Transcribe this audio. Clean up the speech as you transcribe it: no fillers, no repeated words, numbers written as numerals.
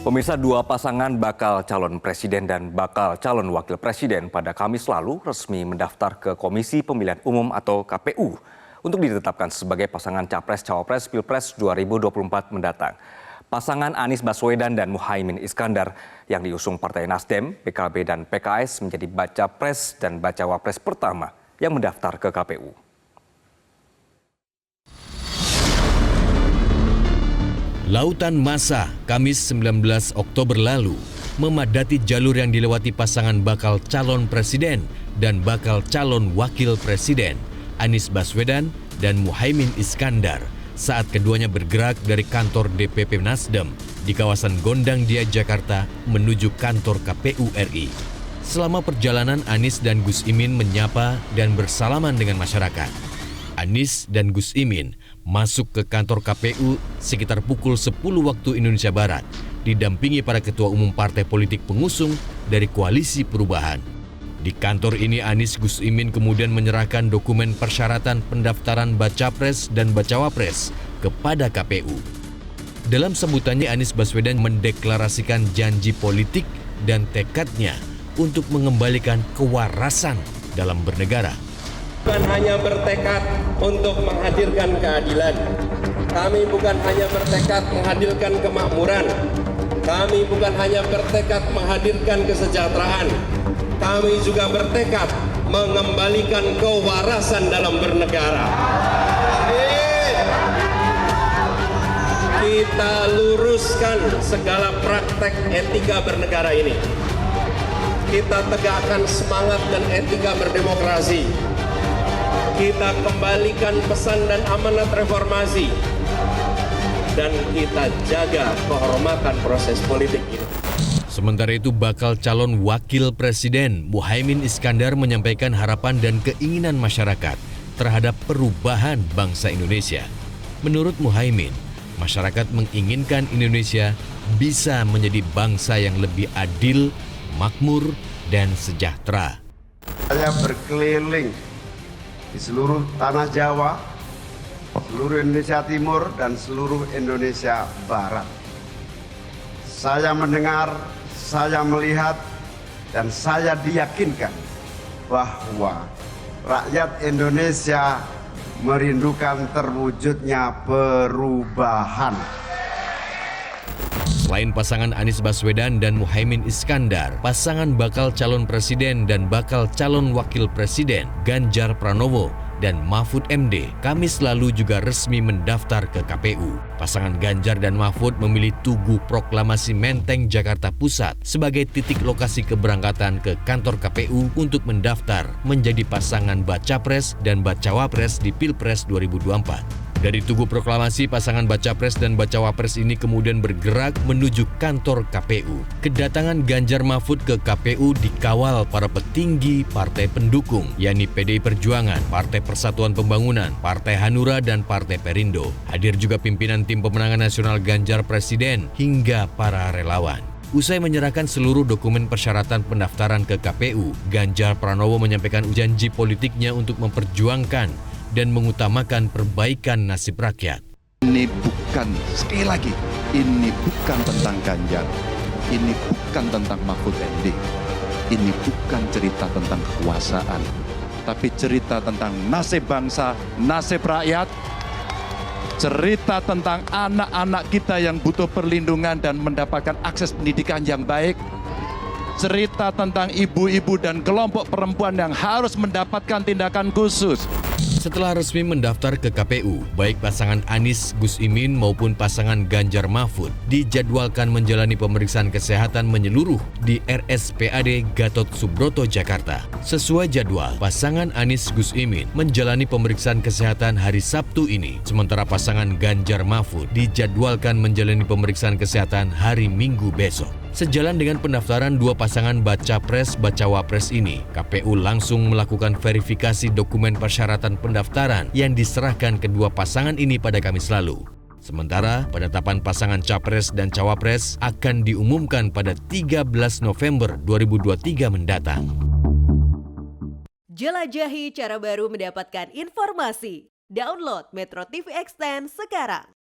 Pemirsa, dua pasangan bakal calon presiden dan bakal calon wakil presiden pada Kamis lalu resmi mendaftar ke Komisi Pemilihan Umum atau KPU untuk ditetapkan sebagai pasangan Capres-Cawapres Pilpres 2024 mendatang. Pasangan Anies Baswedan dan Muhaimin Iskandar yang diusung Partai Nasdem, PKB, dan PKS menjadi baca pres dan bacawa pres pertama yang mendaftar ke KPU. Lautan massa Kamis 19 Oktober lalu memadati jalur yang dilewati pasangan bakal calon presiden dan bakal calon wakil presiden Anies Baswedan dan Muhaimin Iskandar saat keduanya bergerak dari kantor DPP Nasdem di kawasan Gondang Dia, Jakarta menuju kantor KPU RI. Selama perjalanan, Anies dan Gus Imin menyapa dan bersalaman dengan masyarakat. Anies dan Gus Imin masuk ke kantor KPU sekitar pukul 10 waktu Indonesia Barat, didampingi para ketua umum partai politik pengusung dari Koalisi Perubahan. Di kantor ini, Anies Gus Imin kemudian menyerahkan dokumen persyaratan pendaftaran baca pres dan bacawa pres kepada KPU. Dalam sambutannya, Anies Baswedan mendeklarasikan janji politik dan tekadnya untuk mengembalikan kewarasan dalam bernegara. Bukan hanya bertekad untuk menghadirkan keadilan, kami bukan hanya bertekad menghadirkan kemakmuran, kami bukan hanya bertekad menghadirkan kesejahteraan, kami juga bertekad mengembalikan kewarasan dalam bernegara. Kita luruskan segala praktek etika bernegara ini. Kita tegakkan semangat dan etika berdemokrasi. Kita kembalikan pesan dan amanat reformasi, dan kita jaga kehormatan proses politik ini. Sementara itu, bakal calon wakil presiden Muhaimin Iskandar menyampaikan harapan dan keinginan masyarakat terhadap perubahan bangsa Indonesia. Menurut Muhaimin, masyarakat menginginkan Indonesia bisa menjadi bangsa yang lebih adil, makmur, dan sejahtera. Saya berkeliling di seluruh tanah Jawa, seluruh Indonesia Timur, dan seluruh Indonesia Barat. Saya mendengar, saya melihat, dan saya diyakinkan bahwa rakyat Indonesia merindukan terwujudnya perubahan. Selain pasangan Anies Baswedan dan Muhaimin Iskandar, pasangan bakal calon presiden dan bakal calon wakil presiden Ganjar Pranowo dan Mahfud MD Kamis lalu juga resmi mendaftar ke KPU. Pasangan Ganjar dan Mahfud memilih Tugu Proklamasi Menteng, Jakarta Pusat sebagai titik lokasi keberangkatan ke kantor KPU untuk mendaftar menjadi pasangan baca pres dan bacawa pres di Pilpres 2024. Dari Tugu Proklamasi, pasangan baca pres dan bacawa pres ini kemudian bergerak menuju kantor KPU. Kedatangan Ganjar Mahfud ke KPU dikawal para petinggi partai pendukung, yakni PDI Perjuangan, Partai Persatuan Pembangunan, Partai Hanura, dan Partai Perindo. Hadir juga pimpinan tim pemenangan nasional Ganjar Presiden hingga para relawan. Usai menyerahkan seluruh dokumen persyaratan pendaftaran ke KPU, Ganjar Pranowo menyampaikan janji politiknya untuk memperjuangkan dan mengutamakan perbaikan nasib rakyat. Ini bukan, sekali lagi, ini bukan tentang Ganjar, ini bukan tentang Mahfud MD, ini bukan cerita tentang kekuasaan, tapi cerita tentang nasib bangsa, nasib rakyat, cerita tentang anak-anak kita yang butuh perlindungan dan mendapatkan akses pendidikan yang baik, cerita tentang ibu-ibu dan kelompok perempuan yang harus mendapatkan tindakan khusus. Setelah resmi mendaftar ke KPU, baik pasangan Anies Gus Imin maupun pasangan Ganjar Mahfud dijadwalkan menjalani pemeriksaan kesehatan menyeluruh di RSPAD Gatot Subroto, Jakarta. Sesuai jadwal, pasangan Anies Gus Imin menjalani pemeriksaan kesehatan hari Sabtu ini, sementara pasangan Ganjar Mahfud dijadwalkan menjalani pemeriksaan kesehatan hari Minggu besok. Sejalan dengan pendaftaran dua pasangan baca pres bacawa pres ini, KPU langsung melakukan verifikasi dokumen persyaratan pendaftaran yang diserahkan kedua pasangan ini pada Kamis lalu. Sementara penetapan pasangan capres dan cawapres akan diumumkan pada 13 November 2023 mendatang. Jelajahi cara baru mendapatkan informasi. Download Metro TV Extend sekarang.